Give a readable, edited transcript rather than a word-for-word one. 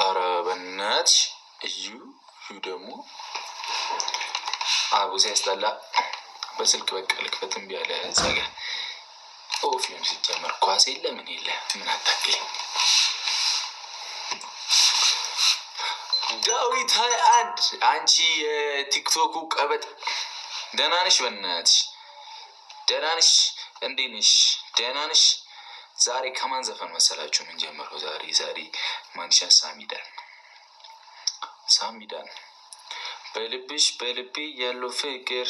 አረበናት እዩ ደግሞ አቡስ ያስጠላ በስልክ በቃ ልክፈትም ቢያለ ዘጋ ኦፊም ሲጀመር ኳስ የለ ምን የለ ምን አታክል ዳዊት አንድ አንቺ የቲክቶኩ ቀበጥ ደህና ነሽ በእናትሽ ደህና ነሽ እንዴት ነሽ ደህና ነሽ ዛሬ ከማን ዘፈን መሰላችሁ ምን ጀመረው ዛሬ ማንሻ ሳሚዳን በልብሽ በልቤ ያለው ፍቅር